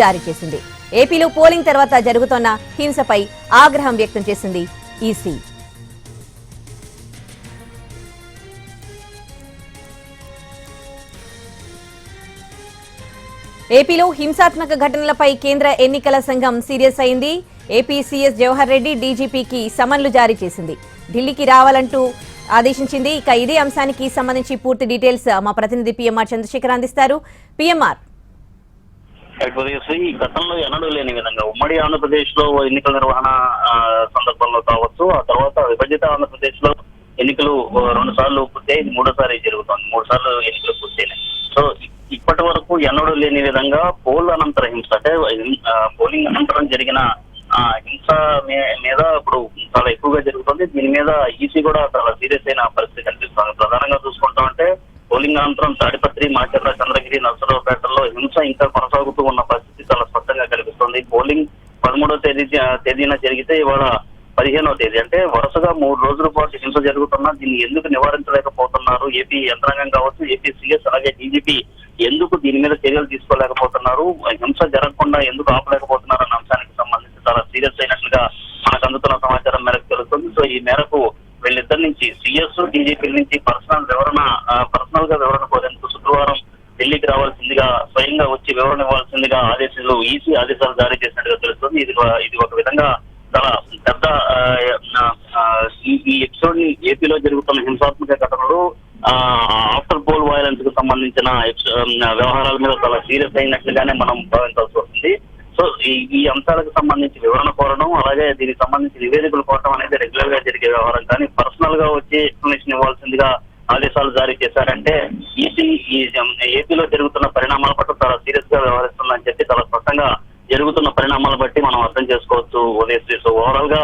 జారీ చేసింది. ఏపీలో పోలింగ్ తర్వాత జరుగుతున్న హింసపై ఆగ్రహం వ్యక్తం చేసింది ఈసీ. ఏపీలో హింసాత్మక ఘటనలపై కేంద్ర ఎన్నికల సంఘం సీరియస్ అయింది. ఏపీ సీఎస్ జవహర్ రెడ్డి డీజీపీకి సమన్లు జారీ చేసింది. ఢిల్లీకి రావాలంటూ ఆదేశించింది. ఇక ఇదే అంశానికి సంబంధించి పూర్తి డీటెయిల్స్ మా ప్రతినిధి పిఎంఆర్ చంద్రశేఖర్ అందిస్తారు. పిఎంఆర్, ఈ గతంలో ఎన్నడూ లేని విధంగా ఉమ్మడి ఆంధ్రప్రదేశ్ లో ఎన్నికల నిర్వహణ సందర్భంలో కావచ్చు, ఆ తర్వాత విభజిత ఆంధ్రప్రదేశ్ లో ఎన్నికలు 2 సార్లు పూర్తయి, ఇది 3వ సారి జరుగుతోంది. 3 సార్లు ఎన్నికలు పూర్తయినాయి. సో ఇప్పటి వరకు ఎన్నడూ లేని విధంగా పోల్ అనంతర హింస, అంటే పోలింగ్ అనంతరం జరిగిన హింస మీద ఇప్పుడు చాలా ఎక్కువగా జరుగుతుంది. దీని మీద ఈసీ కూడా చాలా సీరియస్ అయిన పరిస్థితి కనిపిస్తుంది. ప్రధానంగా చూసుకుంటామంటే పోలింగ్ అనంతరం తాడిపత్రి, మాచర్ల, చంద్రగిరి, నర్సరావుపేటలో హింస ఇంకా కొనసాగుతూ ఉన్న పరిస్థితి చాలా స్పష్టంగా కనిపిస్తుంది. పోలింగ్ 13వ తేదీన జరిగితే ఇవాళ 15వ తేదీ, అంటే వరుసగా 3 రోజుల పాటు హింస జరుగుతున్నా దీన్ని ఎందుకు నివారించలేకపోతున్నారు ఏపీ యంత్రాంగం కావచ్చు, ఏపీ సీఎస్ అలాగే డీజీపీ ఎందుకు దీని మీద చర్యలు తీసుకోలేకపోతున్నారు, హింస జరగకుండా ఎందుకు ఆపలేకపోతున్నారు అన్న అంశానికి సంబంధించి చాలా సీరియస్ అయినట్లుగా మనకు అందుతున్న సమాచారం మేరకు తెలుస్తుంది. సో ఈ మేరకు వీళ్ళిద్దరి నుంచి సీఎస్, డీజీపీ నుంచి పర్సనల్ గా వివరణ కోరేందుకు శుక్రవారం ఢిల్లీకి రావాల్సిందిగా, స్వయంగా వచ్చి వివరణ ఇవ్వాల్సిందిగా ఈసీ ఆదేశాలు జారీ చేసినట్టుగా తెలుస్తుంది. ఇది ఒక విధంగా చాలా పెద్ద ఈ ఎపిసోడ్ ని ఏపీలో జరుగుతున్న హింసాత్మక ఘటనలు, ఆఫ్టర్ పోల్ వైలెన్స్ కు సంబంధించిన వ్యవహారాల మీద చాలా సీరియస్ అయినట్లుగానే మనం భావించాల్సి వస్తుంది. సో ఈ అంశాలకు సంబంధించి వివరణ కోరడం, అలాగే దీనికి సంబంధించి నివేదికలు కోరడం అనేది రెగ్యులర్ గా జరిగే వ్యవహారం. కానీ పర్సనల్ గా వచ్చి ఎక్స్ప్లెనేషన్ ఇవ్వాల్సిందిగా ఆదేశాలు జారీ చేశారంటే ఈసీ ఏపీలో జరుగుతున్న పరిణామాల పట్ల చాలా సీరియస్ గా వ్యవహరిస్తుందని చెప్పి చాలా స్పష్టంగా జరుగుతున్న పరిణామాలను బట్టి మనం అర్థం చేసుకోవచ్చు. సో ఓవరాల్ గా